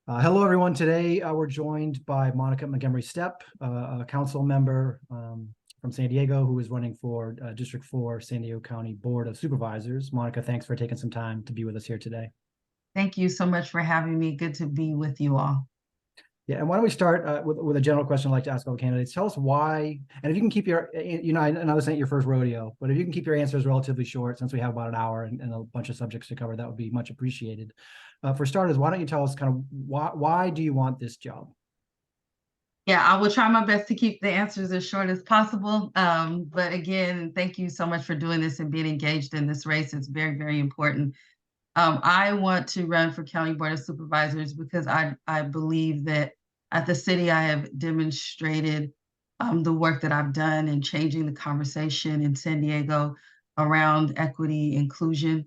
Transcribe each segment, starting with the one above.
Hello, everyone. Today, we're joined by Monica Montgomery Steppe, a council member from San Diego who is running for District 4 San Diego County Board of Supervisors. Monica, thanks for taking some time to be with us here today. Thank you so much for having me. Good to be with you all. Yeah, and why don't we start with a general question I'd like to ask all candidates. Tell us why, and if you can keep your, I know this ain't your first rodeo, but if you can keep your answers relatively short, since we have about an hour and a bunch of subjects to cover, that would be much appreciated. For starters, why don't you tell us kind of why do you want this job? Yeah, I will try my best to keep the answers as short as possible. But again, thank you so much for doing this and being engaged in this race. It's very, very important. I want to run for County Board of Supervisors because I believe that at the city I have demonstrated the work that I've done in changing the conversation in San Diego around equity, inclusion,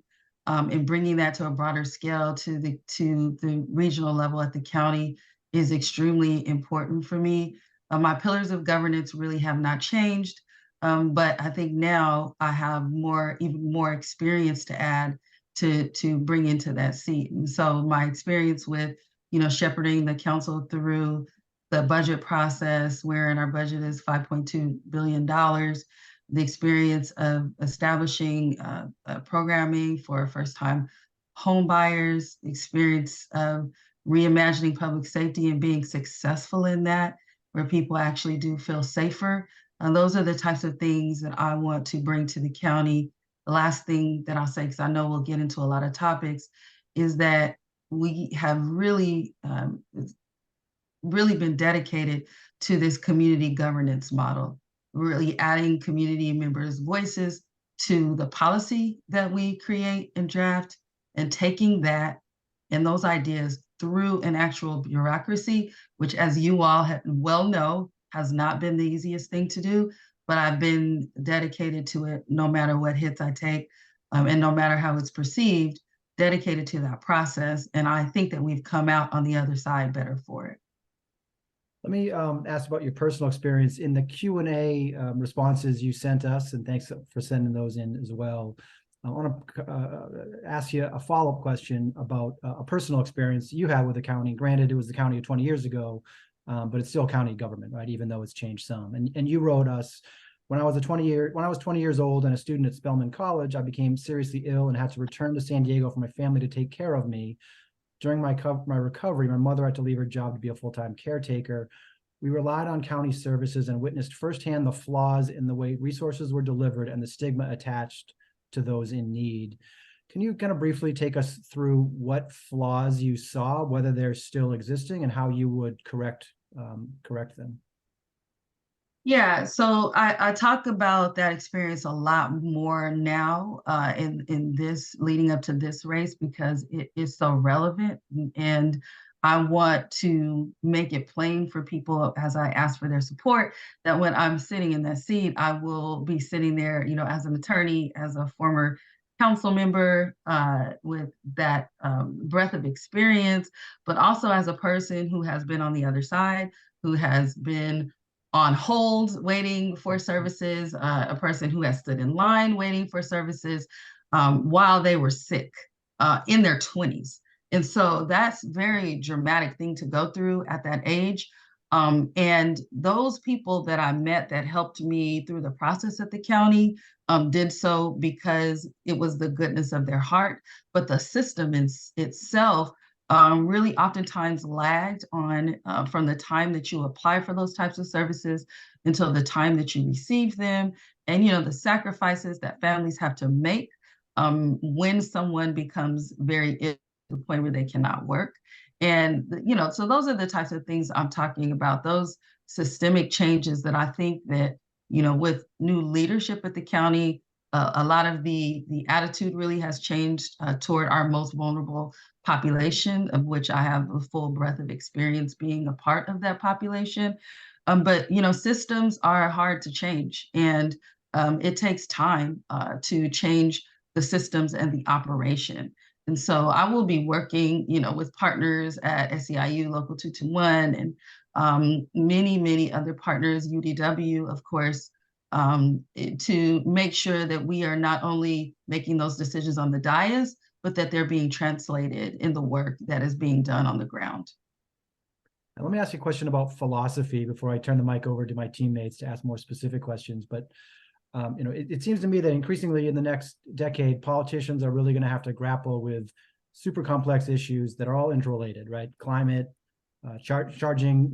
and bringing that to a broader scale to the regional level at the county is extremely important for me. My pillars of governance really have not changed, but I think now I have even more experience to add to bring into that seat. And so my experience with, shepherding the council through the budget process, wherein our budget is $5.2 billion, the experience of establishing programming for first-time home buyers, the experience of reimagining public safety and being successful in that, where people actually do feel safer. And those are the types of things that I want to bring to the county. The last thing that I'll say, because I know we'll get into a lot of topics, is that we have really been dedicated to this community governance model, really adding community members' voices to the policy that we create and draft, and taking that and those ideas through an actual bureaucracy, which, as you all well know, has not been the easiest thing to do, but I've been dedicated to it no matter what hits I take, and no matter how it's perceived, dedicated to that process. And I think that we've come out on the other side better for it. Let me ask about your personal experience in the Q&A responses you sent us, and thanks for sending those in as well. I want to ask you a follow-up question about a personal experience you had with the county. Granted, it was the county of 20 years ago, but it's still county government, right? Even though it's changed some. And you wrote us, when I was 20 years old and a student at Spelman College, I became seriously ill and had to return to San Diego for my family to take care of me. During my recovery, my mother had to leave her job to be a full-time caretaker. We relied on county services and witnessed firsthand the flaws in the way resources were delivered and the stigma attached to those in need. Can you kind of briefly take us through what flaws you saw, whether they're still existing, and how you would correct them? Yeah, so I talk about that experience a lot more now in this leading up to this race because it is so relevant, and I want to make it plain for people as I ask for their support that when I'm sitting in that seat, I will be sitting there, as an attorney, as a former council member with that breadth of experience, but also as a person who has been on the other side, who has been on hold waiting for services, a person who has stood in line waiting for services while they were sick in their 20s. And so that's a very dramatic thing to go through at that age. And those people that I met that helped me through the process at the county did so because it was the goodness of their heart, but the system itself really oftentimes lagged on from the time that you apply for those types of services until the time that you receive them. And, the sacrifices that families have to make when someone becomes very ill to the point where they cannot work. And, so those are the types of things I'm talking about, those systemic changes that I think that, with new leadership at the county, a lot of the attitude really has changed toward our most vulnerable population, of which I have a full breadth of experience being a part of that population. But systems are hard to change, and it takes time to change the systems and the operation. And so I will be working, with partners at SEIU Local 221 and many, many other partners, UDW, of course, to make sure that we are not only making those decisions on the dais, but that they're being translated in the work that is being done on the ground. Now, let me ask you a question about philosophy before I turn the mic over to my teammates to ask more specific questions. But it seems to me that increasingly in the next decade, politicians are really going to have to grapple with super complex issues that are all interrelated, right? Climate, charging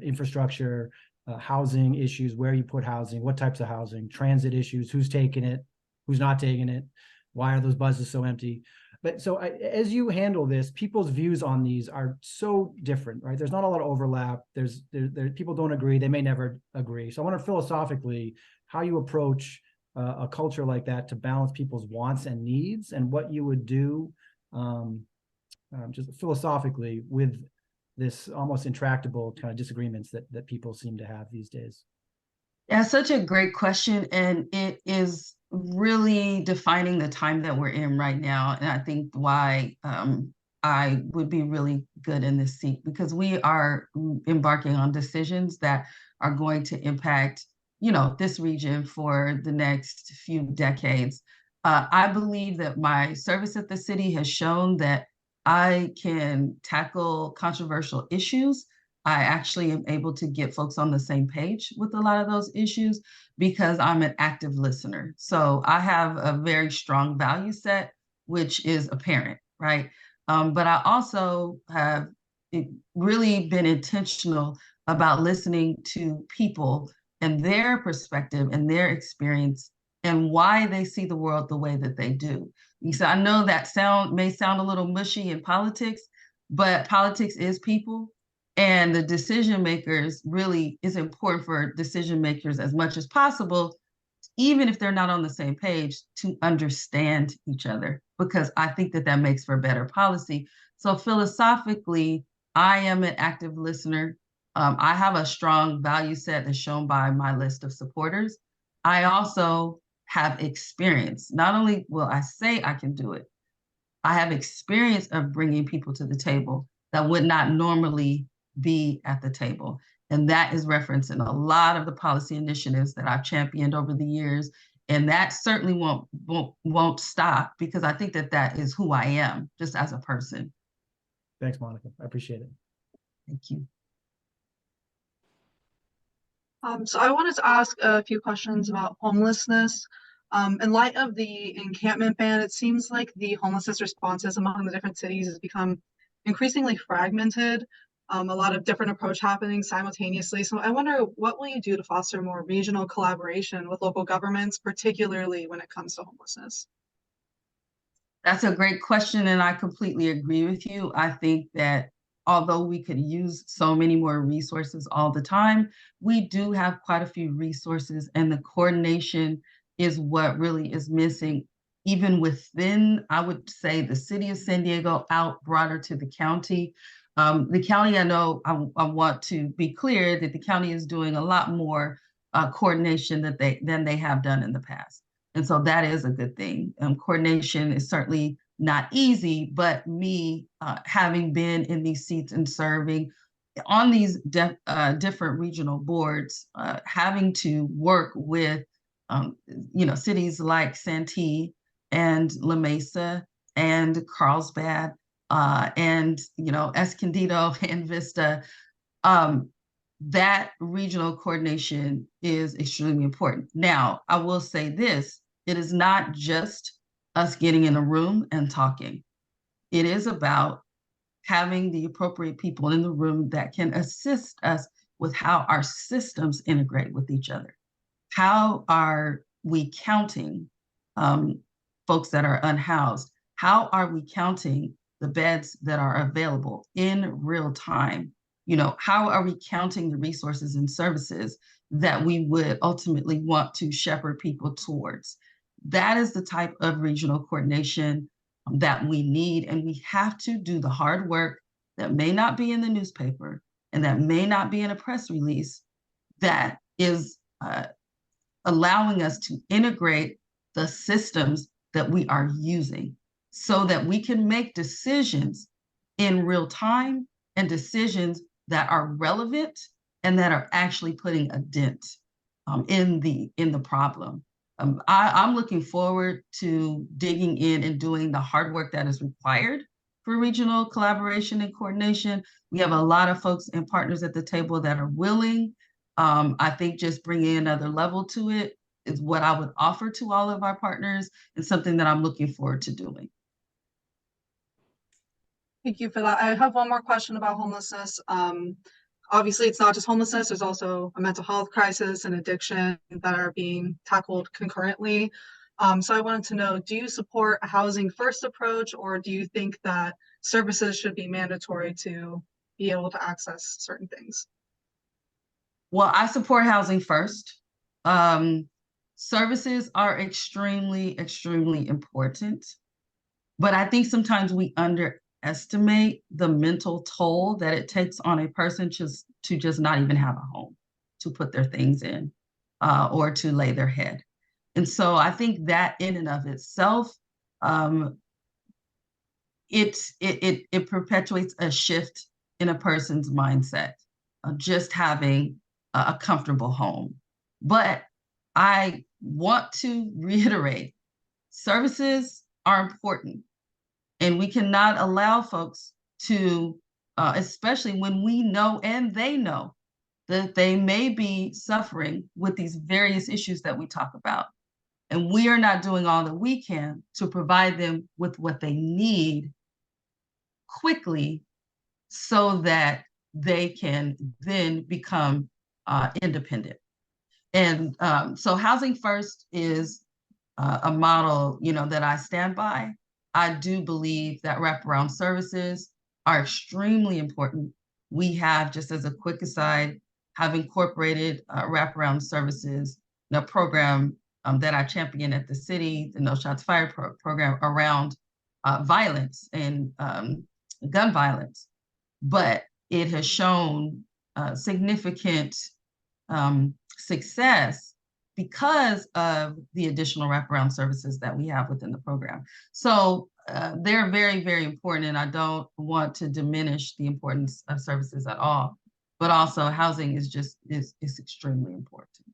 infrastructure, housing issues, where you put housing, what types of housing, transit issues, who's taking it, who's not taking it, why are those buses so empty? But so as you handle this, people's views on these are so different, right? There's not a lot of overlap. There's people don't agree. They may never agree. So I wonder philosophically how you approach a culture like that to balance people's wants and needs, and what you would do just philosophically with this almost intractable kind of disagreements that people seem to have these days. Yeah, such a great question. And it is really defining the time that we're in right now. And I think why I would be really good in this seat, because we are embarking on decisions that are going to impact, this region for the next few decades. I believe that my service at the city has shown that I can tackle controversial issues. I actually am able to get folks on the same page with a lot of those issues because I'm an active listener. So I have a very strong value set, which is apparent, right? But I also have really been intentional about listening to people and their perspective and their experience and why they see the world the way that they do. So I know that may sound a little mushy in politics, but politics is people. And the decision makers really is important for decision makers as much as possible, even if they're not on the same page, to understand each other, because I think that makes for better policy. So philosophically, I am an active listener. I have a strong value set that's shown by my list of supporters. I also have experience. Not only will I say I can do it, I have experience of bringing people to the table that would not normally be at the table. And that is referenced in a lot of the policy initiatives that I've championed over the years. And that certainly won't stop, because I think that is who I am just as a person. Thanks, Monica. I appreciate it. Thank you. So I wanted to ask a few questions about homelessness. In light of the encampment ban, it seems like the homelessness responses among the different cities has become increasingly fragmented. A lot of different approach happening simultaneously. So I wonder, what will you do to foster more regional collaboration with local governments, particularly when it comes to homelessness? That's a great question, and I completely agree with you. I think that although we could use so many more resources all the time, we do have quite a few resources, and the coordination is what really is missing, even within, I would say, the city of San Diego, out broader to the county. The county, I know, I want to be clear that the county is doing a lot more coordination than they have done in the past. And so that is a good thing. Coordination is certainly not easy, but me having been in these seats and serving on these different regional boards, having to work with, cities like Santee and La Mesa and Carlsbad, and Escondido and Vista, that regional coordination is extremely important. Now, I will say this: it is not just us getting in a room and talking. It is about having the appropriate people in the room that can assist us with how our systems integrate with each other. How are we counting folks that are unhoused? How are we counting the beds that are available in real time? How are we counting the resources and services that we would ultimately want to shepherd people towards? That is the type of regional coordination that we need, and we have to do the hard work that may not be in the newspaper and that may not be in a press release, that is allowing us to integrate the systems that we are using so that we can make decisions in real time, and decisions that are relevant and that are actually putting a dent in the problem. I'm looking forward to digging in and doing the hard work that is required for regional collaboration and coordination. We have a lot of folks and partners at the table that are willing. I think just bringing another level to it is what I would offer to all of our partners, and something that I'm looking forward to doing. Thank you for that. I have one more question about homelessness. Obviously, it's not just homelessness. There's also a mental health crisis and addiction that are being tackled concurrently. So I wanted to know, do you support a housing first approach, or do you think that services should be mandatory to be able to access certain things? Well, I support housing first. Services are extremely, extremely important, but I think sometimes we underestimate the mental toll that it takes on a person to just not even have a home to put their things in, or to lay their head. And so I think that in and of itself, it perpetuates a shift in a person's mindset of just having a comfortable home. But I want to reiterate, services are important, and we cannot allow folks to, especially when we know and they know that they may be suffering with these various issues that we talk about. And we are not doing all that we can to provide them with what they need quickly so that they can then become independent. And so housing first is a model, that I stand by. I do believe that wraparound services are extremely important. We have, just as a quick aside, have incorporated wraparound services, program that I champion at the city, the No Shots Fired program around violence and gun violence. But it has shown significant success because of the additional wraparound services that we have within the program. So they're very, very important, and I don't want to diminish the importance of services at all. But also housing is extremely important.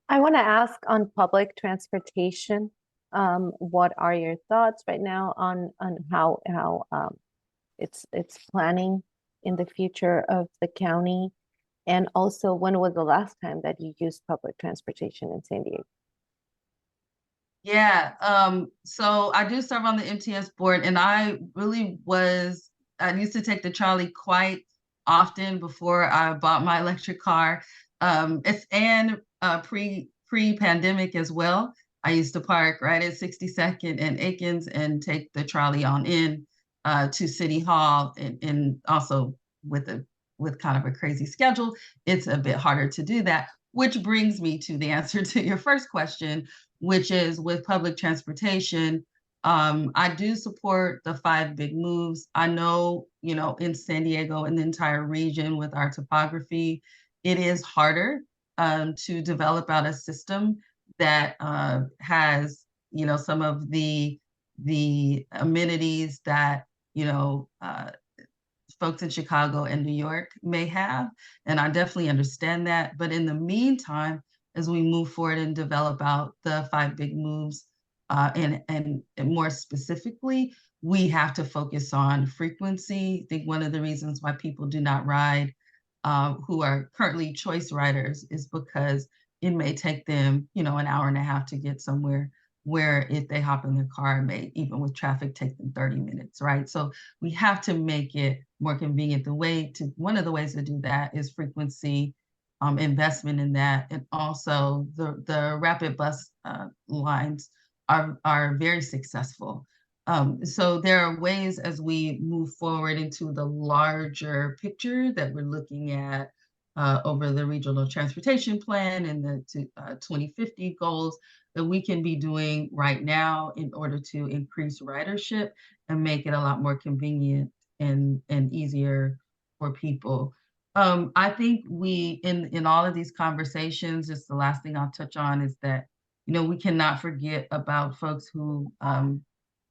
I want to ask on public transportation. What are your thoughts right now on how it's planning in the future of the county? And also, when was the last time that you used public transportation in San Diego? Yeah, so I do serve on the MTS board, and I used to take the trolley quite often before I bought my electric car. Pre-pandemic as well. I used to park right at 62nd and Aikens and take the trolley on in to City Hall, and also with kind of a crazy schedule, it's a bit harder to do that, which brings me to the answer to your first question, which is with public transportation. I do support the 5 big moves. I know, in San Diego and the entire region with our topography, it is harder to develop out a system that has, some of the amenities that, folks in Chicago and New York may have. And I definitely understand that. But in the meantime, as we move forward and develop out the 5 big moves, and more specifically, we have to focus on frequency. I think one of the reasons why people do not ride, who are currently choice riders, is because it may take them, an hour and a half to get somewhere, where if they hop in their car, it may, even with traffic, take them 30 minutes, right? So we have to make it more convenient. One of the ways to do that is frequency, investment in that, and also the rapid bus lines are very successful. So there are ways, as we move forward into the larger picture that we're looking at over the regional transportation plan and the 2050 goals, that we can be doing right now in order to increase ridership and make it a lot more convenient and easier for people. I think we, in all of these conversations, just the last thing I'll touch on is that, we cannot forget about folks who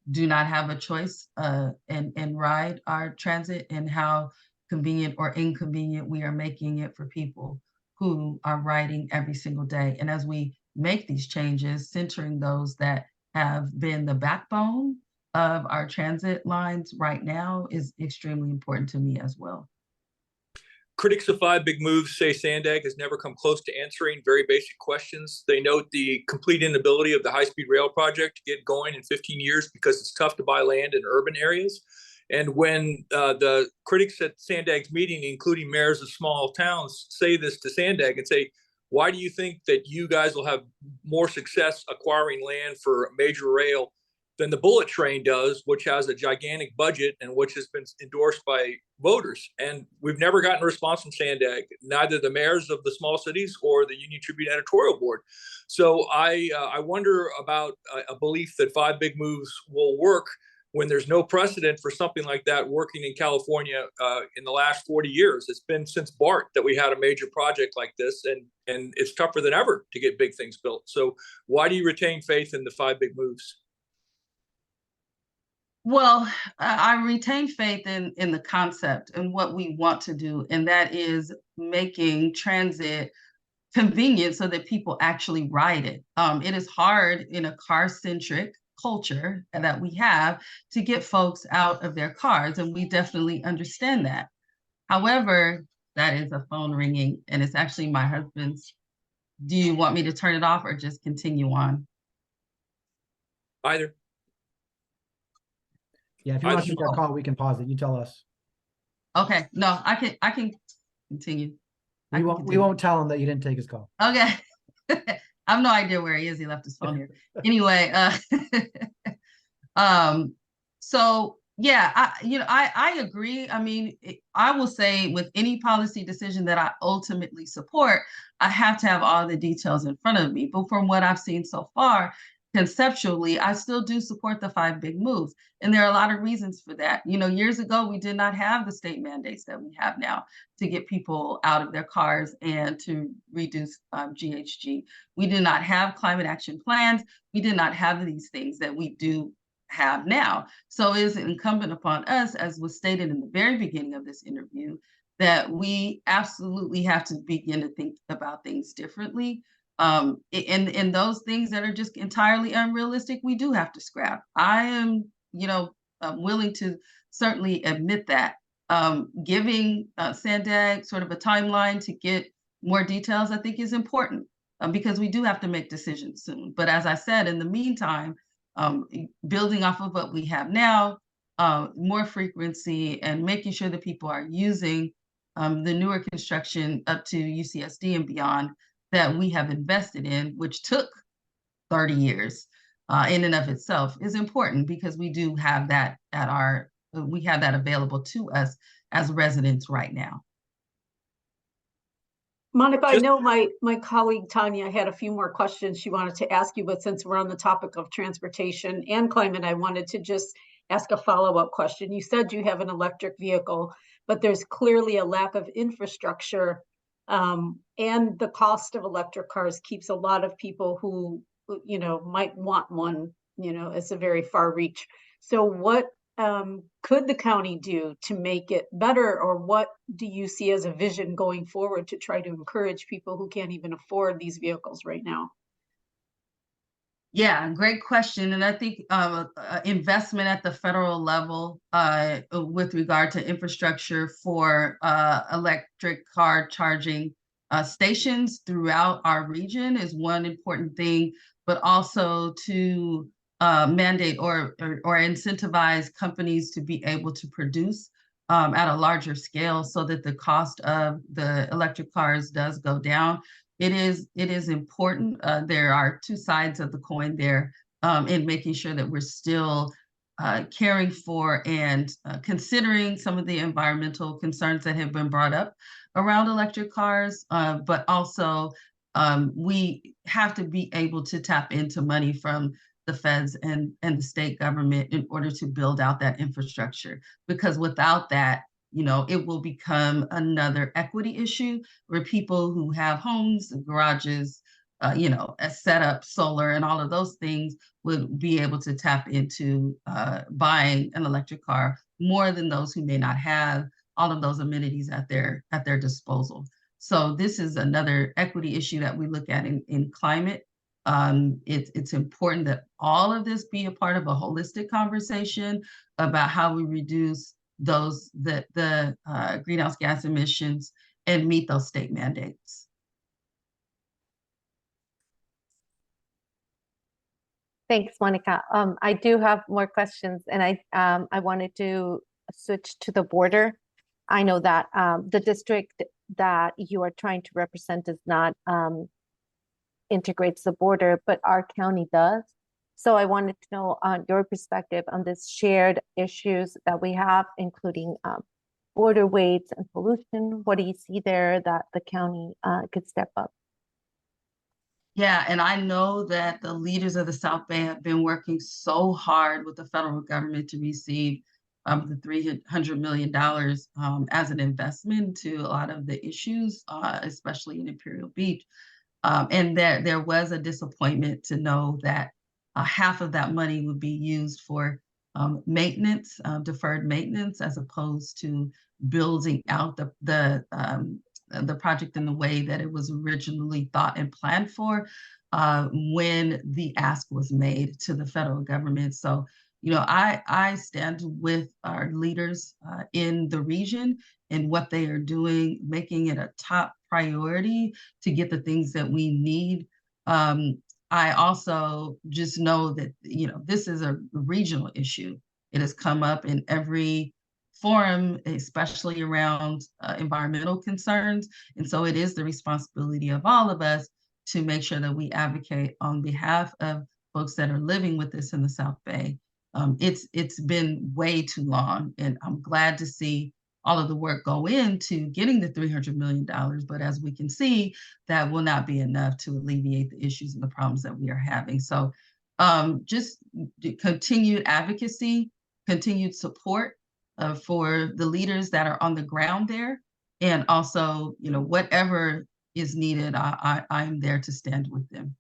do not have a choice and ride our transit, and how convenient or inconvenient we are making it for people who are riding every single day. And as we make these changes, centering those that have been the backbone of our transit lines right now is extremely important to me as well. Critics of Five Big Moves say Sandag has never come close to answering very basic questions. They note the complete inability of the high-speed rail project to get going in 15 years because it's tough to buy land in urban areas. And when the critics at Sandag's meeting, including mayors of small towns, say this to Sandag and say, why do you think that you guys will have more success acquiring land for major rail than the bullet train does, which has a gigantic budget and which has been endorsed by voters? And we've never gotten a response from Sandag, neither the mayors of the small cities or the Union-Tribune Editorial Board. So I wonder about a belief that Five Big Moves will work when there's no precedent for something like that working in California in the last 40 years. It's been since BART that we had a major project like this, and it's tougher than ever to get big things built. So why do you retain faith in the Five Big Moves? Well, I retain faith in the concept and what we want to do, and that is making transit convenient so that people actually ride it. It is hard in a car-centric culture that we have to get folks out of their cars, and we definitely understand that. However, that is a phone ringing, and it's actually my husband's. Do you want me to turn it off or just continue on? Either. Yeah, if you want to take our call, we can pause it. You tell us. Okay, no, I can continue. We won't tell him that you didn't take his call. Okay. I have no idea where he is. He left his phone here. Anyway, so yeah, I agree. I mean, I will say with any policy decision that I ultimately support, I have to have all the details in front of me. But from what I've seen so far, conceptually, I still do support the Five Big Moves. And there are a lot of reasons for that. You know, years ago, we did not have the state mandates that we have now to get people out of their cars and to reduce GHG. We did not have climate action plans. We did not have these things that we do have now. So it is incumbent upon us, as was stated in the very beginning of this interview, that we absolutely have to begin to think about things differently. And those things that are just entirely unrealistic, we do have to scrap. I am, willing to certainly admit that. Giving Sandag sort of a timeline to get more details, I think is important because we do have to make decisions soon. But as I said, in the meantime, building off of what we have now, more frequency and making sure that people are using the newer construction up to UCSD and beyond that we have invested in, which took 30 years in and of itself, is important because we do have that we have that available to us as residents right now. Monica, I know my colleague Tanya had a few more questions she wanted to ask you, but since we're on the topic of transportation and climate, I wanted to just ask a follow-up question. You said you have an electric vehicle, but there's clearly a lack of infrastructure, and the cost of electric cars keeps a lot of people who, might want one, it's a very far reach. So what could the county do to make it better, or what do you see as a vision going forward to try to encourage people who can't even afford these vehicles right now? Yeah, great question. And I think investment at the federal level with regard to infrastructure for electric car charging stations throughout our region is one important thing, but also to mandate or incentivize companies to be able to produce at a larger scale so that the cost of the electric cars does go down. It is important. There are two sides of the coin there in making sure that we're still caring for and considering some of the environmental concerns that have been brought up around electric cars, but also we have to be able to tap into money from the feds and the state government in order to build out that infrastructure, because without that, it will become another equity issue where people who have homes, garages, set up solar and all of those things would be able to tap into buying an electric car more than those who may not have all of those amenities at their disposal. So this is another equity issue that we look at in climate. It's important that all of this be a part of a holistic conversation about how we reduce the greenhouse gas emissions and meet those state mandates. Thanks, Monica. I do have more questions, and I wanted to switch to the border. I know that the district that you are trying to represent does not integrates the border, but our county does. So I wanted to know your perspective on this shared issues that we have, including border weights and pollution. What do you see there that the county could step up? Yeah, and I know that the leaders of the South Bay have been working so hard with the federal government to receive the $300 million as an investment to a lot of the issues, especially in Imperial Beach. And there was a disappointment to know that half of that money would be used for maintenance, deferred maintenance, as opposed to building out the project in the way that it was originally thought and planned for when the ask was made to the federal government. So, you know, I stand with our leaders in the region and what they are doing, making it a top priority to get the things that we need. I also just know that, you know, this is a regional issue. It has come up in every forum, especially around environmental concerns. And so it is the responsibility of all of us to make sure that we advocate on behalf of folks that are living with this in the South Bay. It's been way too long, and I'm glad to see all of the work go into getting the $300 million. But as we can see, that will not be enough to alleviate the issues and the problems that we are having. So just continued advocacy, continued support for the leaders that are on the ground there. And also, you know, whatever is needed, I'm there to stand with them.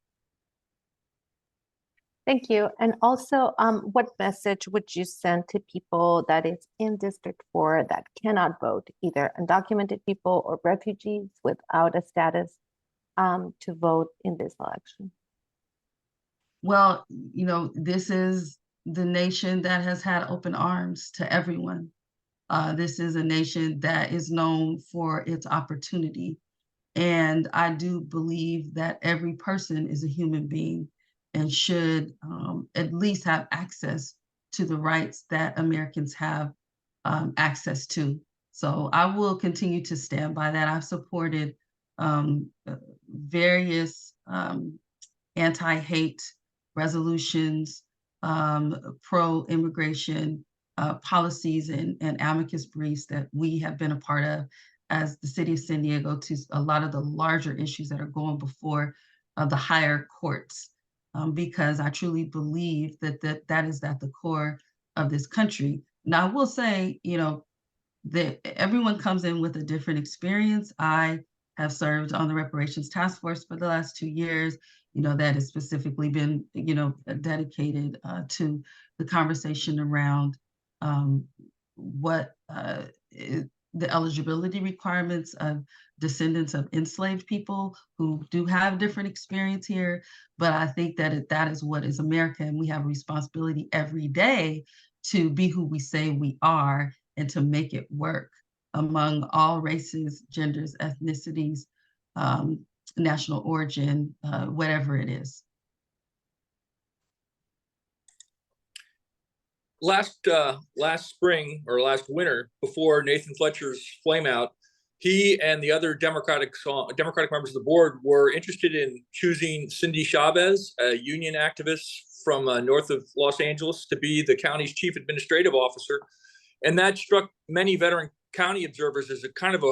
Thank you. And also, what message would you send to people that is in District 4 that cannot vote, either undocumented people or refugees without a status to vote in this election? Well, you know, this is the nation that has had open arms to everyone. This is a nation that is known for its opportunity. And I do believe that every person is a human being and should at least have access to the rights that Americans have access to. So I will continue to stand by that. I've supported various anti-hate resolutions, pro-immigration policies and amicus briefs that we have been a part of as the city of San Diego to a lot of the larger issues that are going before the higher courts, because I truly believe that is at the core of this country. Now, I will say, you know, that everyone comes in with a different experience. I have served on the reparations task force for the last 2 years. You know, that has specifically been, you know, dedicated to the conversation around what the eligibility requirements of descendants of enslaved people who do have different experience here. But I think that that is what is America, and we have a responsibility every day to be who we say we are and to make it work among all races, genders, ethnicities, national origin, whatever it is. Last spring or last winter, before Nathan Fletcher's flameout, he and the other Democratic members of the board were interested in choosing Cindy Chavez, a union activist from north of Los Angeles, to be the county's chief administrative officer. And that struck many veteran county observers as a kind of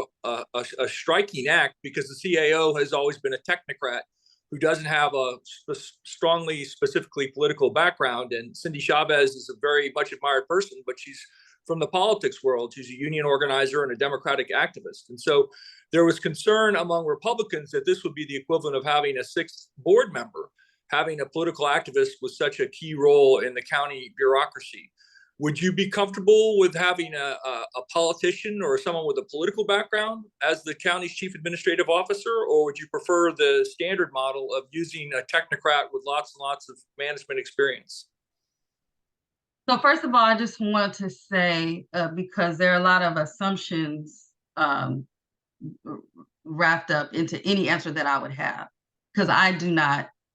a striking act, because the CAO has always been a technocrat who doesn't have a strongly, specifically political background. And Cindy Chavez is a very much admired person, but she's from the politics world. She's a union organizer and a Democratic activist. And so there was concern among Republicans that this would be the equivalent of having a sixth board member, having a political activist with such a key role in the county bureaucracy. Would you be comfortable with having a politician or someone with a political background as the county's chief administrative officer, or would you prefer the standard model of using a technocrat with lots and lots of management experience? So first of all, I just want to say, because there are a lot of assumptions wrapped up into any answer that I would have, because I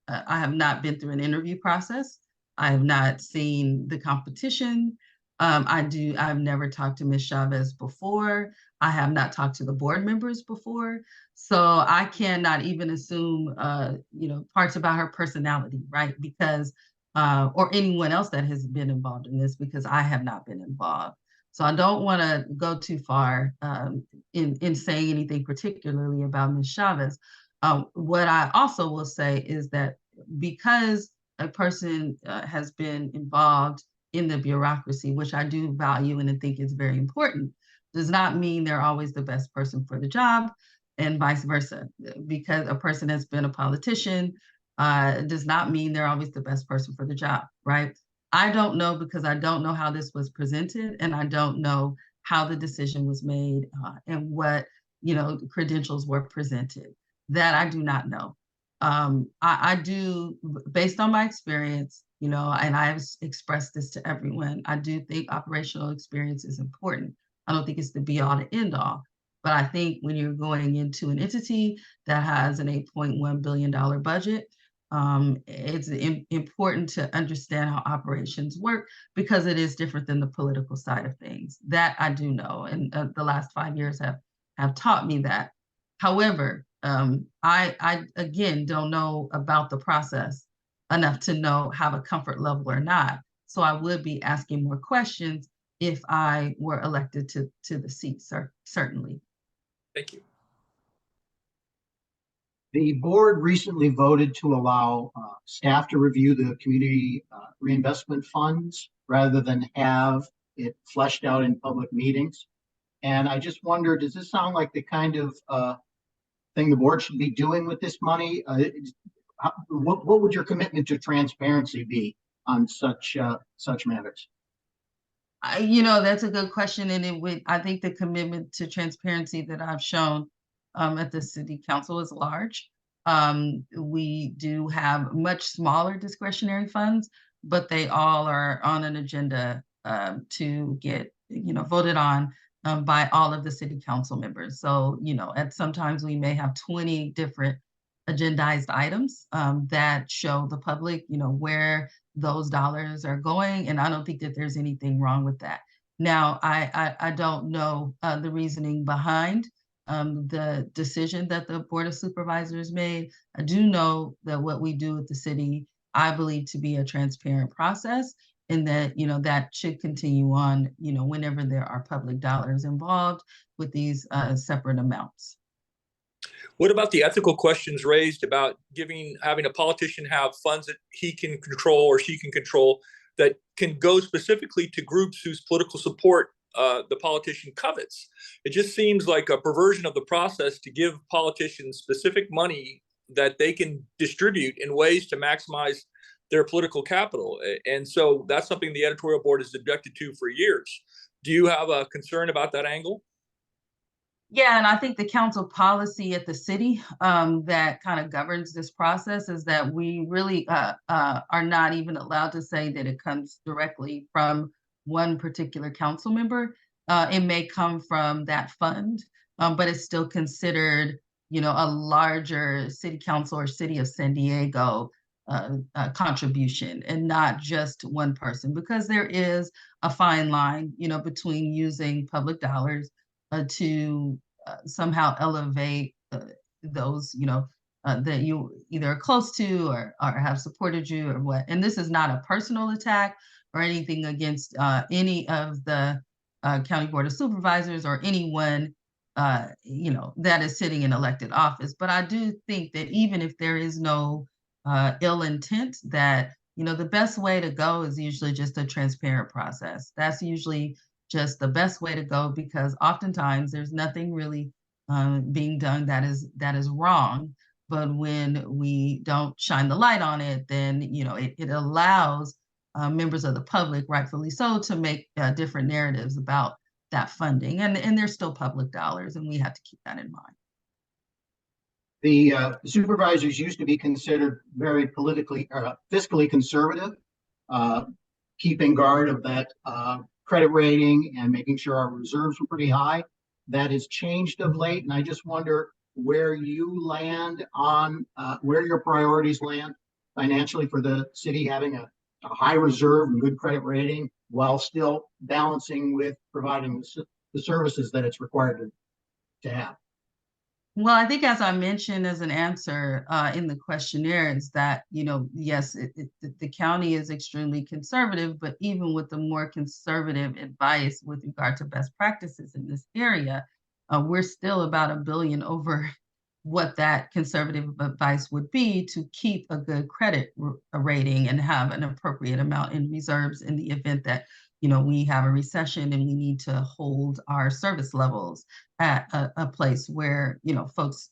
have not been through an interview process. I have not seen the competition. I've never talked to Ms. Chavez before. I have not talked to the board members before. So I cannot even assume, parts about her personality, right? Because, or anyone else that has been involved in this, because I have not been involved. So I don't want to go too far in saying anything particularly about Ms. Chavez. What I also will say is that because a person has been involved in the bureaucracy, which I do value and I think is very important, does not mean they're always the best person for the job, and vice versa. Because a person has been a politician does not mean they're always the best person for the job, right? I don't know, because I don't know how this was presented, and I don't know how the decision was made and what credentials were presented. That I do not know. I do, based on my experience, and I've expressed this to everyone, I do think operational experience is important. I don't think it's the be all to end all, but I think when you're going into an entity that has an $8.1 billion budget, it's important to understand how operations work, because it is different than the political side of things. That I do know, and the last 5 years have taught me that. However, I again don't know about the process enough to know have a comfort level or not. So I would be asking more questions if I were elected to the seat, certainly. Thank you. The board recently voted to allow staff to review the community reinvestment funds rather than have it fleshed out in public meetings. And I just wonder, does this sound like the kind of thing the board should be doing with this money? What would your commitment to transparency be on such matters? That's a good question, and I think the commitment to transparency that I've shown at the city council is large. We do have much smaller discretionary funds, but they all are on an agenda to get voted on by all of the city council members. So sometimes we may have 20 different agendized items that show the public where those dollars are going, and I don't think that there's anything wrong with that. Now, I don't know the reasoning behind the decision that the Board of Supervisors made. I do know that what we do at the city, I believe to be a transparent process, and that that should continue on whenever there are public dollars involved with these separate amounts. What about the ethical questions raised about having a politician have funds that he can control or she can control that can go specifically to groups whose political support the politician covets? It just seems like a perversion of the process to give politicians specific money that they can distribute in ways to maximize their political capital. And so that's something the editorial board has objected to for years. Do you have a concern about that angle? Yeah, and I think the council policy at the city that kind of governs this process is that we really are not even allowed to say that it comes directly from one particular council member. It may come from that fund, but it's still considered, a larger city council or city of San Diego contribution, and not just one person, because there is a fine line, between using public dollars to somehow elevate those, that you either are close to or have supported you or what. And this is not a personal attack or anything against any of the County Board of Supervisors or anyone, that is sitting in elected office. But I do think that even if there is no ill intent, that, the best way to go is usually just a transparent process. That's usually just the best way to go, because oftentimes there's nothing really being done that is wrong. But when we don't shine the light on it, then it allows members of the public, rightfully so, to make different narratives about that funding. And they're still public dollars, and we have to keep that in mind. The supervisors used to be considered very fiscally conservative, keeping guard of that credit rating and making sure our reserves were pretty high. That has changed of late, and I just wonder where you land on where your priorities land financially for the city having a high reserve and good credit rating while still balancing with providing the services that it's required to have. Well, I think, as I mentioned as an answer in the questionnaire, is that, yes, the county is extremely conservative, but even with the more conservative advice with regard to best practices in this area, we're still about $1 billion over what that conservative advice would be to keep a good credit rating and have an appropriate amount in reserves in the event that we have a recession and we need to hold our service levels at a place where, folks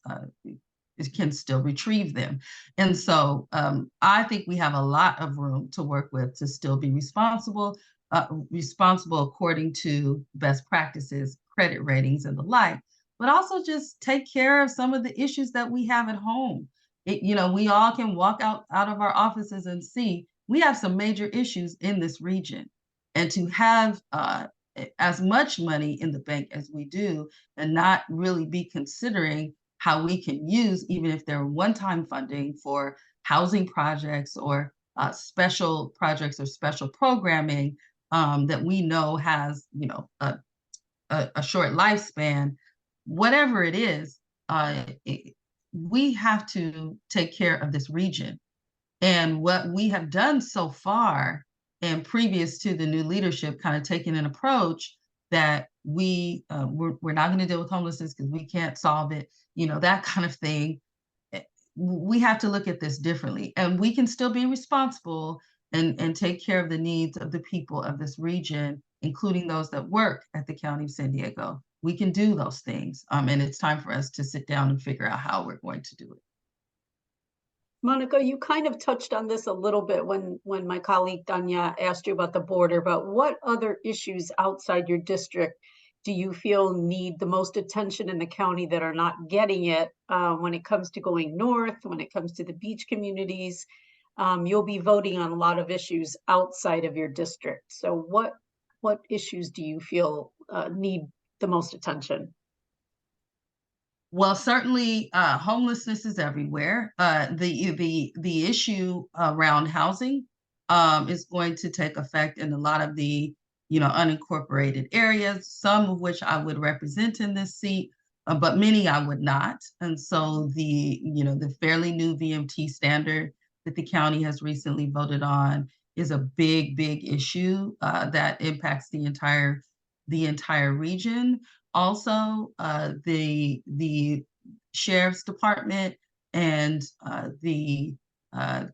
can still retrieve them. And so I think we have a lot of room to work with to still be responsible according to best practices, credit ratings, and the like, but also just take care of some of the issues that we have at home. We all can walk out of our offices and see we have some major issues in this region. And to have as much money in the bank as we do and not really be considering how we can use, even if they're one-time funding for housing projects or special projects or special programming that we know has, a short lifespan, whatever it is, we have to take care of this region. And what we have done so far, and previous to the new leadership kind of taking an approach that we're not going to deal with homelessness because we can't solve it, that kind of thing. We have to look at this differently, and we can still be responsible and take care of the needs of the people of this region, including those that work at the County of San Diego. We can do those things, and it's time for us to sit down and figure out how we're going to do it. Monica, you kind of touched on this a little bit when my colleague Tanya asked you about the border, but what other issues outside your district do you feel need the most attention in the county that are not getting it when it comes to going north, when it comes to the beach communities? You'll be voting on a lot of issues outside of your district. So what issues do you feel need the most attention? Well, certainly homelessness is everywhere. The issue around housing is going to take effect in a lot of the unincorporated areas, some of which I would represent in this seat, but many I would not. And so the fairly new VMT standard that the county has recently voted on is a big issue that impacts the entire region. Also, the sheriff's department and the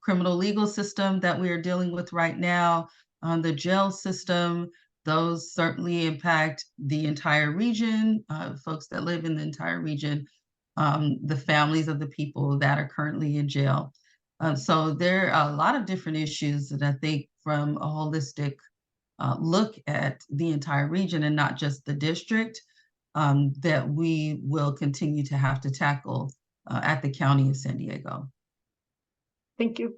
criminal legal system that we are dealing with right now, the jail system, those certainly impact the entire region, folks that live in the entire region, the families of the people that are currently in jail. So there are a lot of different issues that I think, from a holistic look at the entire region and not just the district, that we will continue to have to tackle at the County of San Diego. Thank you.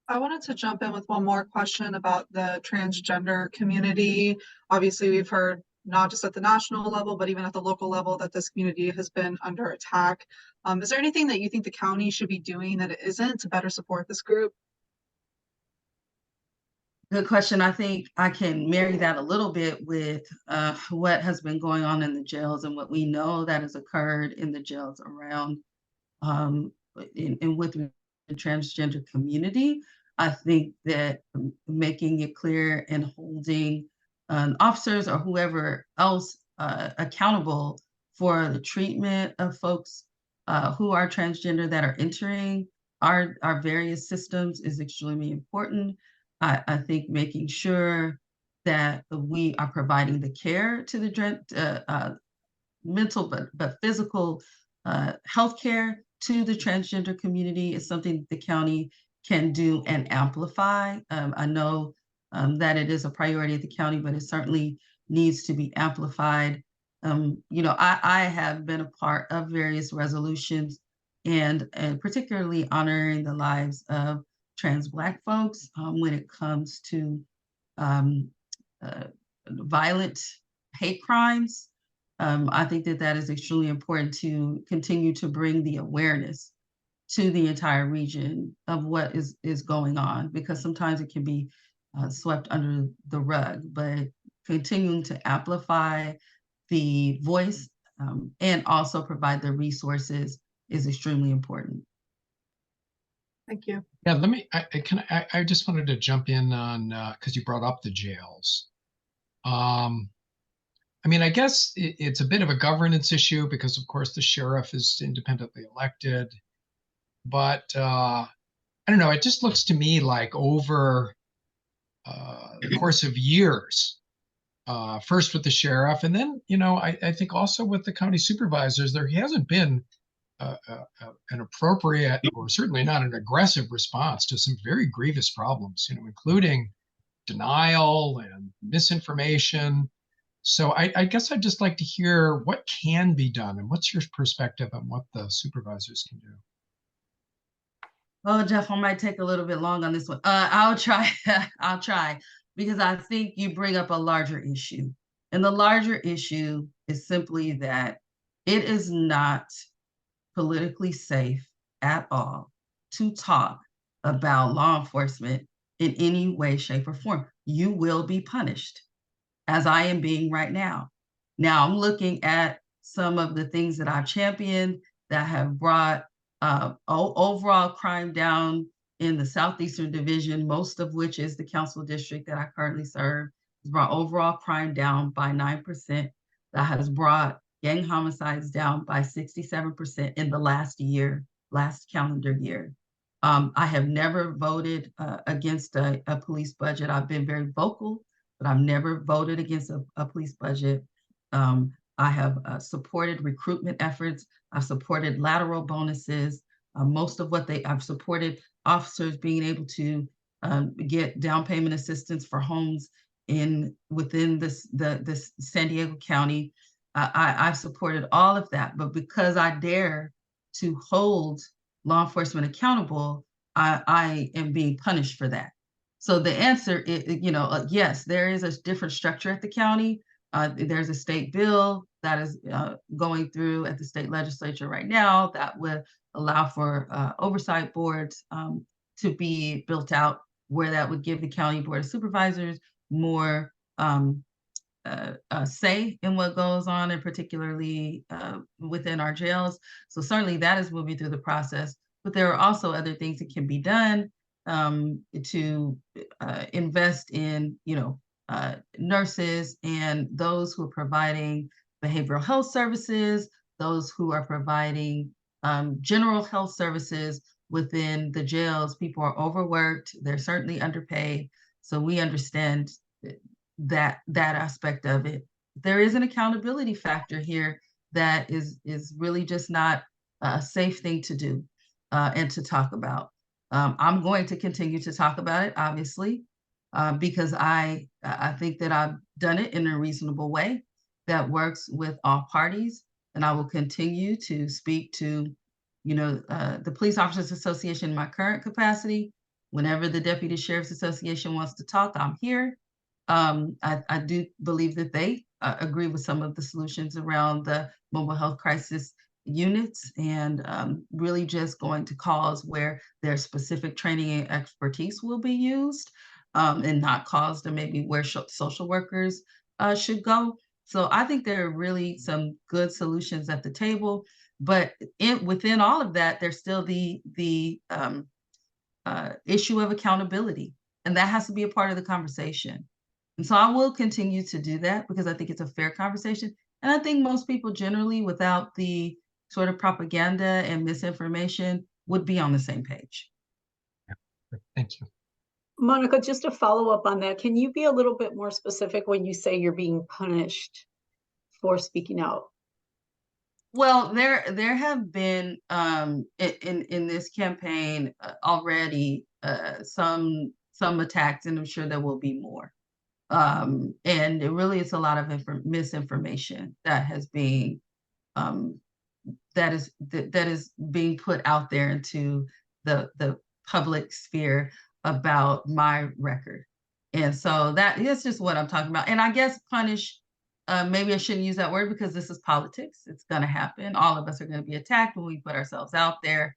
I wanted to jump in with one more question about the transgender community. Obviously, we've heard not just at the national level, but even at the local level that this community has been under attack. Is there anything that you think the county should be doing that it isn't to better support this group? Good question. I think I can marry that a little bit with what has been going on in the jails and what we know that has occurred in the jails around and with the transgender community. I think that making it clear and holding officers or whoever else accountable for the treatment of folks who are transgender that are entering our various systems is extremely important. I think making sure that we are providing the care to the mental but physical health care to the transgender community is something that the county can do and amplify. I know that it is a priority at the county, but it certainly needs to be amplified. I have been a part of various resolutions and particularly honoring the lives of trans Black folks when it comes to violent hate crimes. I think that is extremely important to continue to bring the awareness to the entire region of what is going on, because sometimes it can be swept under the rug, but continuing to amplify the voice and also provide the resources is extremely important. Thank you. Yeah, I just wanted to jump in on, because you brought up the jails. I mean, I guess it's a bit of a governance issue because, of course, the sheriff is independently elected. But I don't know, it just looks to me like over the course of years, first with the sheriff, and then, I think also with the county supervisors, there hasn't been an appropriate, or certainly not an aggressive response to some very grievous problems, including denial and misinformation. So I guess I'd just like to hear what can be done and what's your perspective on what the supervisors can do. Oh, Jeff, I might take a little bit long on this one. I'll try. I'll try, because I think you bring up a larger issue. And the larger issue is simply that it is not politically safe at all to talk about law enforcement in any way, shape, or form. You will be punished, as I am being right now. Now, I'm looking at some of the things that I've championed that have brought overall crime down in the Southeastern Division, most of which is the council district that I currently serve, has brought overall crime down by 9%. That has brought gang homicides down by 67% in the last calendar year. I have never voted against a police budget. I've been very vocal, but I've never voted against a police budget. I have supported recruitment efforts. I've supported lateral bonuses. Most of what I've supported officers being able to get down payment assistance for homes within the San Diego County. I've supported all of that, but because I dare to hold law enforcement accountable, I am being punished for that. So the answer is, yes, there is a different structure at the county. There's a state bill that is going through at the state legislature right now that would allow for oversight boards to be built out, where that would give the county board of supervisors more say in what goes on, and particularly within our jails. So certainly that is moving through the process, but there are also other things that can be done to invest in, nurses and those who are providing behavioral health services, those who are providing general health services within the jails. People are overworked. They're certainly underpaid. So we understand that aspect of it. There is an accountability factor here that is really just not a safe thing to do and to talk about. I'm going to continue to talk about it, obviously, because I think that I've done it in a reasonable way that works with all parties, and I will continue to speak to, the Police Officers Association in my current capacity. Whenever the Deputy Sheriff's Association wants to talk, I'm here. I do believe that they agree with some of the solutions around the mobile health crisis units, and really just going to calls where their specific training and expertise will be used, and not calls to maybe where social workers should go. So I think there are really some good solutions at the table, but within all of that, there's still the issue of accountability, and that has to be a part of the conversation. And so I will continue to do that because I think it's a fair conversation. And I think most people generally, without the sort of propaganda and misinformation, would be on the same page. Yeah. Thank you. Monica, just to follow up on that, can you be a little bit more specific when you say you're being punished for speaking out? Well, there have been in this campaign already some attacks, and I'm sure there will be more. And it really is a lot of misinformation that has been that is being put out there into the public sphere about my record. And so that's just what I'm talking about. And I guess punish, maybe I shouldn't use that word because this is politics. It's going to happen. All of us are going to be attacked when we put ourselves out there.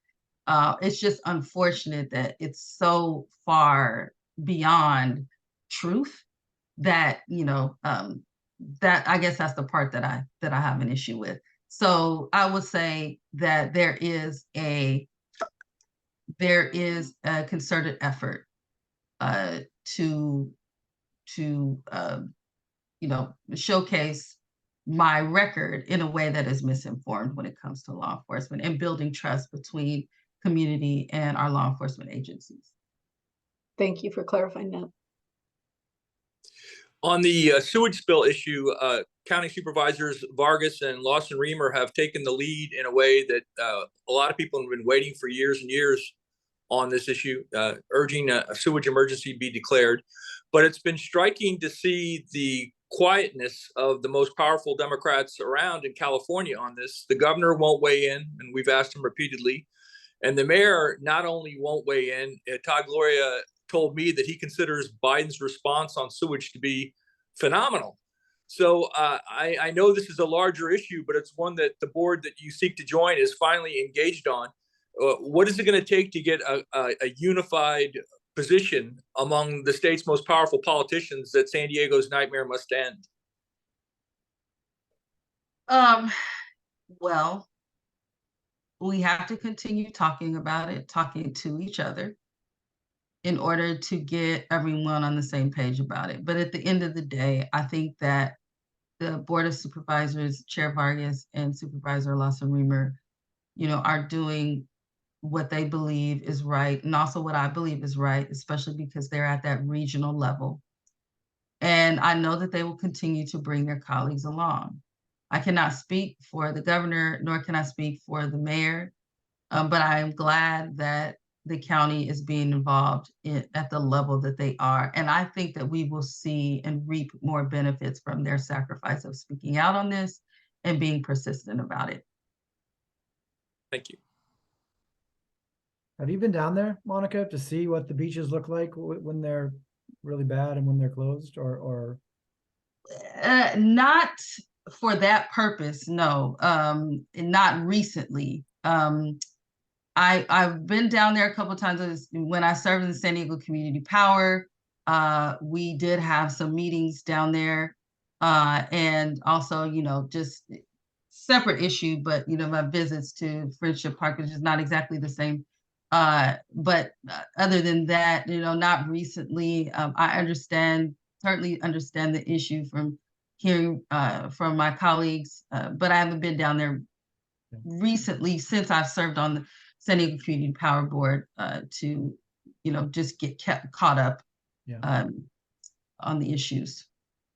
It's just unfortunate that it's so far beyond truth that, that I guess that's the part that I have an issue with. So I would say that there is a concerted effort to showcase my record in a way that is misinformed when it comes to law enforcement and building trust between community and our law enforcement agencies. Thank you for clarifying that. On the sewage spill issue, County Supervisors Vargas and Lawson Reamer have taken the lead in a way that a lot of people have been waiting for years and years on this issue, urging a sewage emergency be declared. But it's been striking to see the quietness of the most powerful Democrats around in California on this. The governor won't weigh in, and we've asked him repeatedly. And the mayor not only won't weigh in, Todd Gloria told me that he considers Biden's response on sewage to be phenomenal. So I know this is a larger issue, but it's one that the board that you seek to join is finally engaged on. What is it going to take to get a unified position among the state's most powerful politicians that San Diego's nightmare must end? Well, we have to continue talking about it, talking to each other, in order to get everyone on the same page about it. But at the end of the day, I think that the Board of Supervisors, Chair Vargas and Supervisor Lawson Reamer, are doing what they believe is right, and also what I believe is right, especially because they're at that regional level. And I know that they will continue to bring their colleagues along. I cannot speak for the governor, nor can I speak for the mayor, but I am glad that the county is being involved at the level that they are. And I think that we will see and reap more benefits from their sacrifice of speaking out on this and being persistent about it. Thank you. Have you been down there, Monica, to see what the beaches look like when they're really bad and when they're closed, or? Not for that purpose, no. Not recently. I've been down there a couple of times when I served in the San Diego Community Power. We did have some meetings down there, and also, just separate issue, but my visits to Friendship Park, which is not exactly the same. But other than that, not recently. I certainly understand the issue from hearing from my colleagues, but I haven't been down there recently since I've served on the San Diego Community Power Board to, just get caught up on the issues.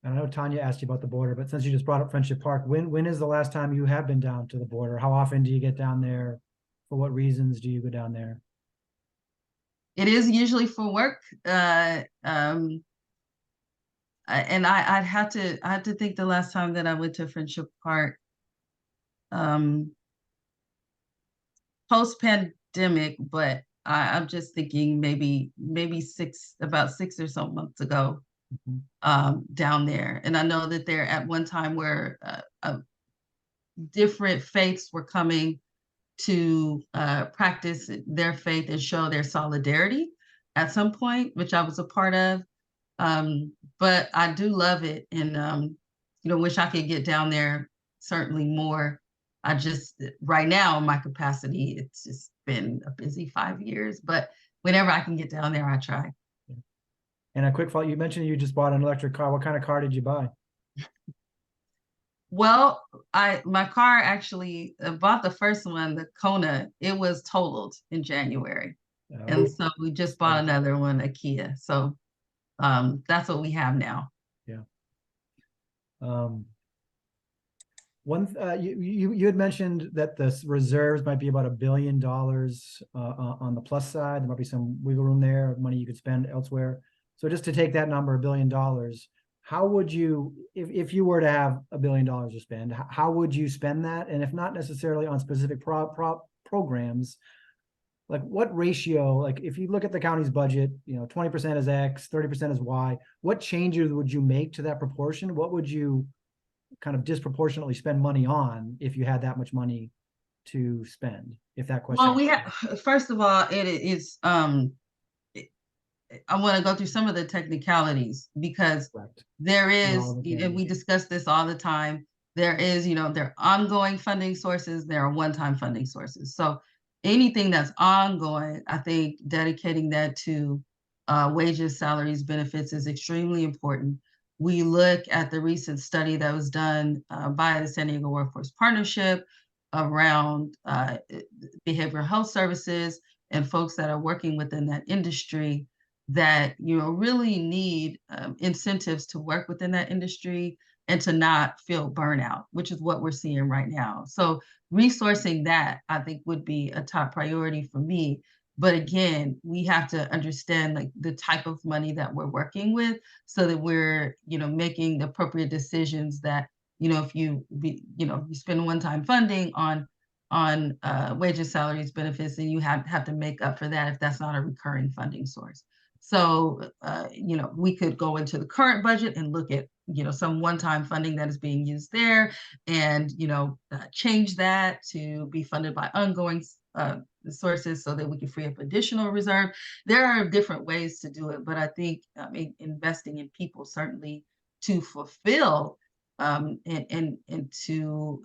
And I know Tanya asked you about the border, but since you just brought up Friendship Park, when is the last time you have been down to the border? How often do you get down there? For what reasons do you go down there? It is usually for work. And I had to think the last time that I went to Friendship Park, post-pandemic, but I'm just thinking maybe about 6 or so months ago, down there. And I know that there at one time where different faiths were coming to practice their faith and show their solidarity at some point, which I was a part of. But I do love it, and wish I could get down there certainly more. I just, right now in my capacity, it's just been a busy 5 years, but whenever I can get down there, I try. And a quick follow, you mentioned you just bought an electric car. What kind of car did you buy? Well, my car actually bought the first one, the Kona. It was totaled in January. And so we just bought another one, a Kia. So that's what we have now. Yeah. You had mentioned that the reserves might be about $1 billion on the plus side. There might be some wiggle room there, money you could spend elsewhere. So just to take that number, $1 billion, how would you, if you were to have $1 billion to spend, how would you spend that? And if not necessarily on specific programs, like what ratio, like if you look at the county's budget, 20% is X, 30% is Y, what changes would you make to that proportion? What would you kind of disproportionately spend money on if you had that much money to spend? If that question. Well, we have, first of all, it is, I want to go through some of the technicalities because Correct. there is, No, okay. and we discuss this all the time. There is, there are ongoing funding sources, there are one-time funding sources. So anything that's ongoing, I think dedicating that to wages, salaries, benefits is extremely important. We look at the recent study that was done by the San Diego Workforce Partnership around behavioral health services and folks that are working within that industry that really need incentives to work within that industry and to not feel burnout, which is what we're seeing right now. So resourcing that, I think, would be a top priority for me. But again, we have to understand like the type of money that we're working with so that we're, making the appropriate decisions that, if you spend one-time funding on wages, salaries, benefits, then you have to make up for that if that's not a recurring funding source. So, we could go into the current budget and look at, some one-time funding that is being used there and, change that to be funded by ongoing sources so that we can free up additional reserve. There are different ways to do it, but I think investing in people certainly to fulfill and to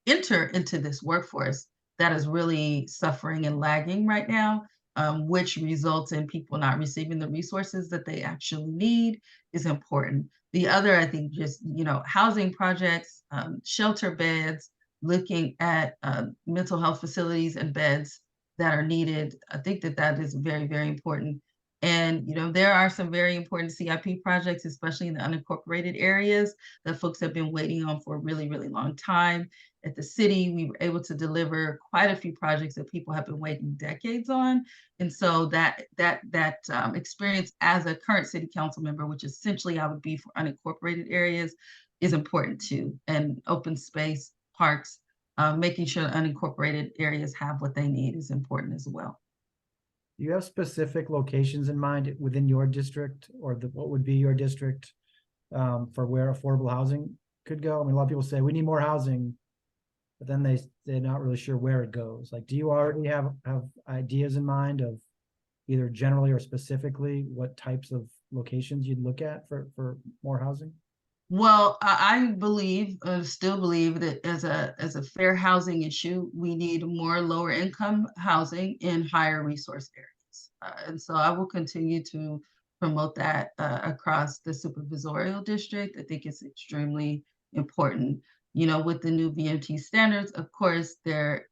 enter into this workforce that is really suffering and lagging right now, which results in people not receiving the resources that they actually need, is important. The other, I think, just, housing projects, shelter beds, looking at mental health facilities and beds that are needed. I think that is very, very important. And, there are some very important CIP projects, especially in the unincorporated areas that folks have been waiting on for a really, really long time. At the city, we were able to deliver quite a few projects that people have been waiting decades on. And so that experience as a current city council member, which essentially I would be for unincorporated areas, is important too. And open space, parks, making sure unincorporated areas have what they need is important as well. Do you have specific locations in mind within your district or what would be your district for where affordable housing could go? I mean, a lot of people say we need more housing, but then they're not really sure where it goes. Like, do you already have ideas in mind of either generally or specifically what types of locations you'd look at for more housing? Well, I still believe that as a fair housing issue, we need more lower income housing in higher resource areas. And so I will continue to promote that across the supervisorial district. I think it's extremely important. With the new VMT standards, of course, the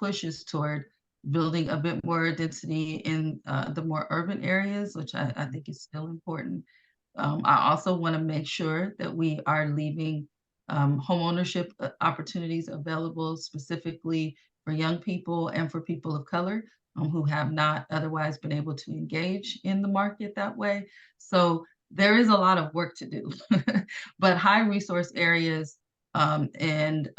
push is toward building a bit more density in the more urban areas, which I think is still important. I also want to make sure that we are leaving home ownership opportunities available specifically for young people and for people of color who have not otherwise been able to engage in the market that way. So there is a lot of work to do, but high resource areas and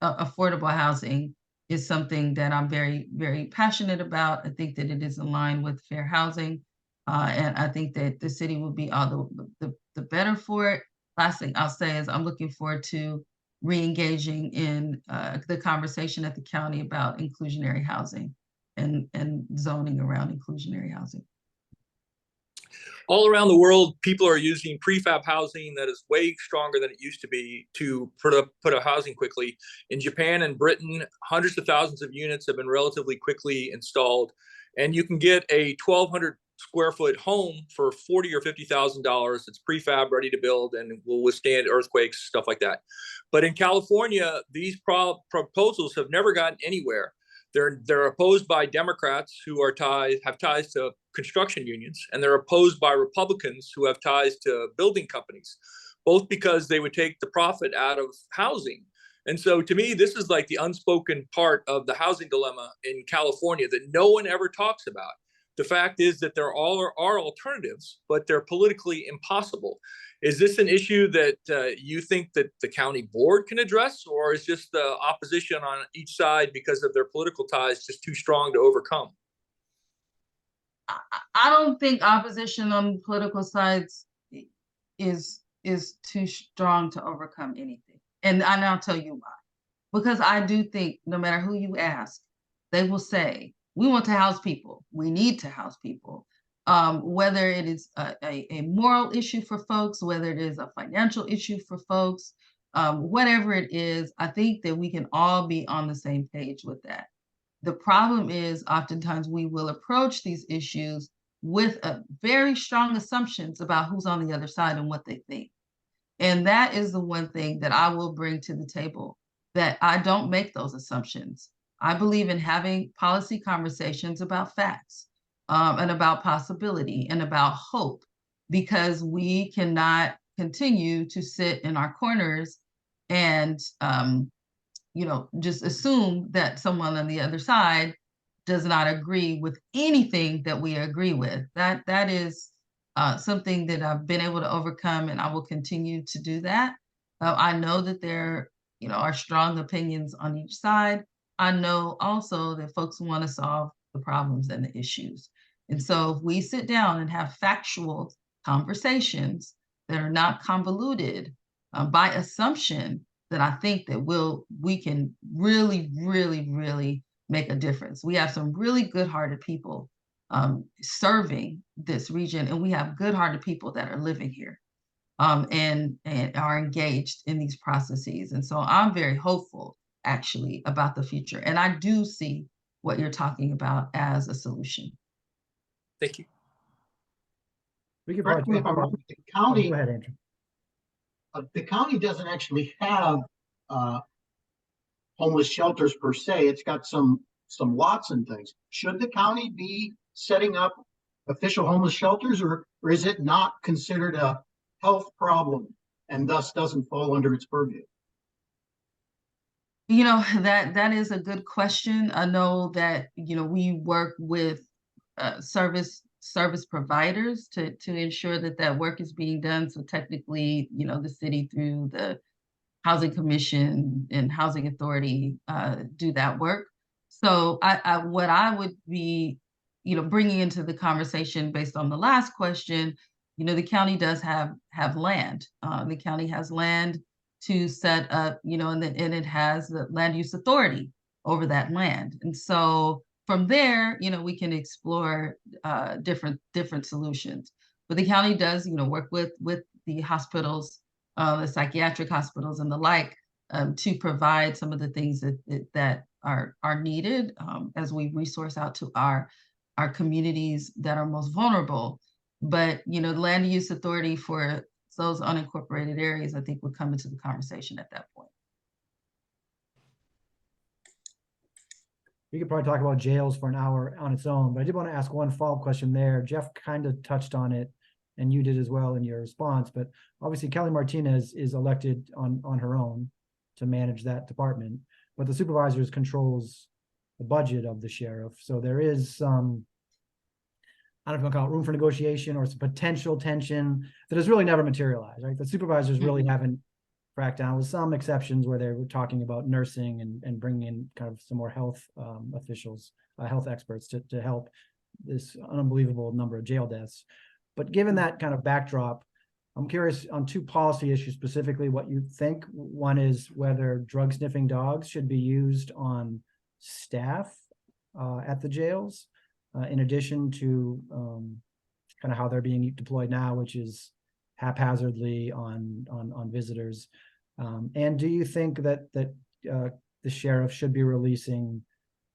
affordable housing is something that I'm very, very passionate about. I think that it is in line with fair housing. And I think that the city will be all the better for it. Last thing I'll say is I'm looking forward to re-engaging in the conversation at the county about inclusionary housing and zoning around inclusionary housing. All around the world, people are using prefab housing that is way stronger than it used to be to put a housing quickly. In Japan and Britain, hundreds of thousands of units have been relatively quickly installed, and you can get a 1,200 square foot home for $40,000 or $50,000. It's prefab, ready to build, and will withstand earthquakes, stuff like that. But in California, these proposals have never gotten anywhere. They're opposed by Democrats who have ties to construction unions, and they're opposed by Republicans who have ties to building companies. both because they would take the profit out of housing. And so to me, this is like the unspoken part of the housing dilemma in California that no one ever talks about. The fact is that there are alternatives, but they're politically impossible. Is this an issue that you think that the county board can address, or is just the opposition on each side because of their political ties just too strong to overcome? I don't think opposition on political sides is too strong to overcome anything. And I'll tell you why. Because I do think no matter who you ask, they will say, we want to house people. We need to house people. Whether it is a moral issue for folks, whether it is a financial issue for folks, whatever it is, I think that we can all be on the same page with that. The problem is oftentimes we will approach these issues with very strong assumptions about who's on the other side and what they think. And that is the one thing that I will bring to the table, that I don't make those assumptions. I believe in having policy conversations about facts and about possibility and about hope, because we cannot continue to sit in our corners and just assume that someone on the other side does not agree with anything that we agree with. That is something that I've been able to overcome, and I will continue to do that. I know that there, are strong opinions on each side. I know also that folks want to solve the problems and the issues. And so if we sit down and have factual conversations that are not convoluted by assumption, then I think that we can really, really, really make a difference. We have some really good-hearted people serving this region, and we have good-hearted people that are living here and are engaged in these processes. And so I'm very hopeful, actually, about the future. And I do see what you're talking about as a solution. Thank you. We could Correct me if I'm wrong, the county, go ahead, Andrew. The county doesn't actually have homeless shelters per se. It's got some lots and things. Should the county be setting up official homeless shelters, or is it not considered a health problem and thus doesn't fall under its purview? That is a good question. I know that we work with service providers to ensure that work is being done. So technically, the city through the Housing Commission and Housing Authority do that work. So what I would be, bringing into the conversation based on the last question, the county does have land. The county has land to set up, and it has the land use authority over that land. And so from there, we can explore different solutions. But the county does, work with the hospitals, the psychiatric hospitals and the like, to provide some of the things that are needed as we resource out to our communities that are most vulnerable. But the land use authority for those unincorporated areas, I think, would come into the conversation at that point. We could probably talk about jails for an hour on its own, but I did want to ask one follow-up question there. Jeff kind of touched on it, and you did as well in your response, but obviously Kelly Martinez is elected on her own to manage that department, but the supervisors controls the budget of the sheriff. So there is some, I don't know if you want to call it room for negotiation or some potential tension that has really never materialized, right? The supervisors really haven't cracked down, with some exceptions where they were talking about nursing and bringing in kind of some more health officials, health experts to help this unbelievable number of jail deaths. But given that kind of backdrop, I'm curious on two policy issues specifically what you think. One is whether drug sniffing dogs should be used on staff at the jails, in addition to kind of how they're being deployed now, which is haphazardly on visitors. And do you think that the sheriff should be releasing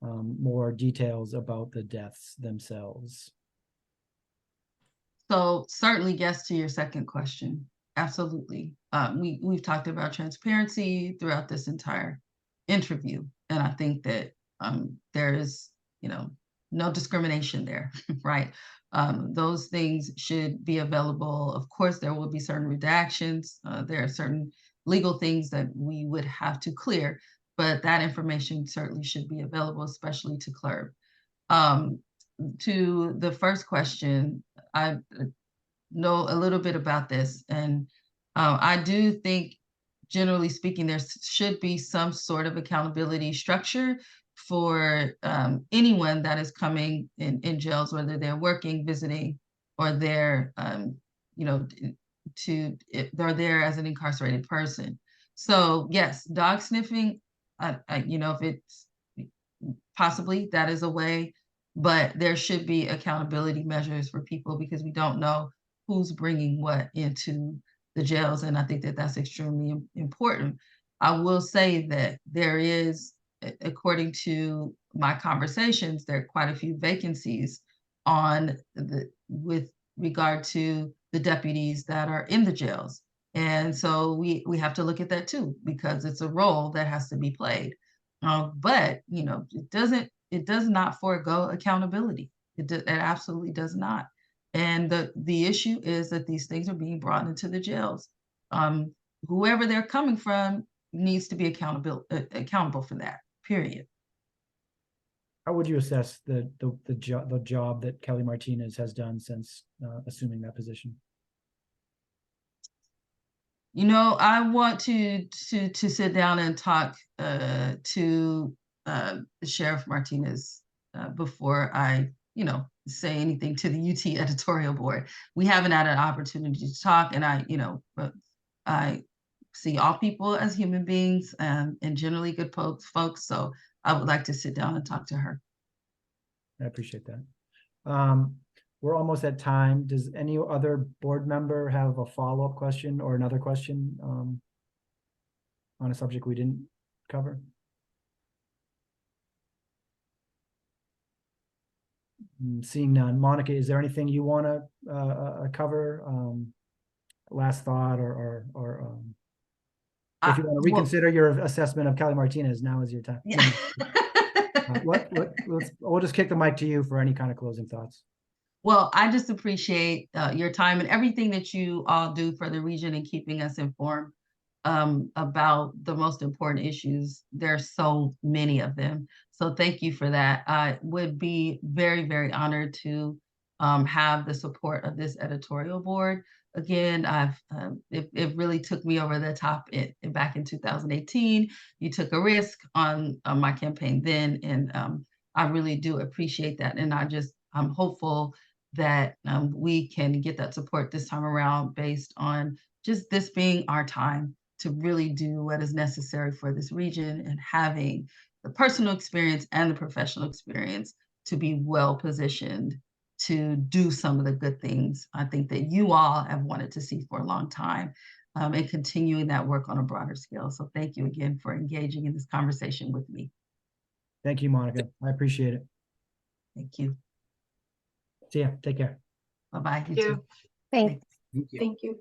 more details about the deaths themselves? So certainly yes to your second question. Absolutely. We've talked about transparency throughout this entire interview. And I think that there is, no discrimination there, right? Those things should be available. Of course, there will be certain redactions. There are certain legal things that we would have to clear, but that information certainly should be available, especially to CLERB. To the first question, I know a little bit about this, and I do think, generally speaking, there should be some sort of accountability structure for anyone that is coming in jails, whether they're working, visiting, or they're, they're there as an incarcerated person. So yes, dog sniffing, if it's possibly that is a way, but there should be accountability measures for people because we don't know who's bringing what into the jails. And I think that that's extremely important. I will say that there is, according to my conversations, there are quite a few vacancies with regard to the deputies that are in the jails. And so we have to look at that too, because it's a role that has to be played. But it does not forego accountability. It absolutely does not. And the issue is that these things are being brought into the jails. Whoever they're coming from needs to be accountable for that, period. How would you assess the job that Kelly Martinez has done since assuming that position? I want to sit down and talk to Sheriff Martinez before I, say anything to the U-T Editorial Board. We haven't had an opportunity to talk, and I see all people as human beings and generally good folks. So I would like to sit down and talk to her. I appreciate that. We're almost at time. Does any other board member have a follow-up question or another question on a subject we didn't cover? Seeing none. Monica, is there anything you want to cover? Last thought, or if you want to reconsider your assessment of Kelly Martinez, now is your time. Yeah. We'll just kick the mic to you for any kind of closing thoughts. Well, I just appreciate your time and everything that you all do for the region and keeping us informed about the most important issues. There's so many of them. So thank you for that. I would be very, very honored to have the support of this editorial board. Again, it really took me over the top back in 2018. You took a risk on my campaign then, and I really do appreciate that. And I'm hopeful that we can get that support this time around based on just this being our time to really do what is necessary for this region and having the personal experience and the professional experience to be well positioned to do some of the good things I think that you all have wanted to see for a long time, and continuing that work on a broader scale. So thank you again for engaging in this conversation with me. Thank you, Monica. I appreciate it. Thank you. See ya. Take care. Bye-bye. Thank you. Thanks. Thank you. Thank you.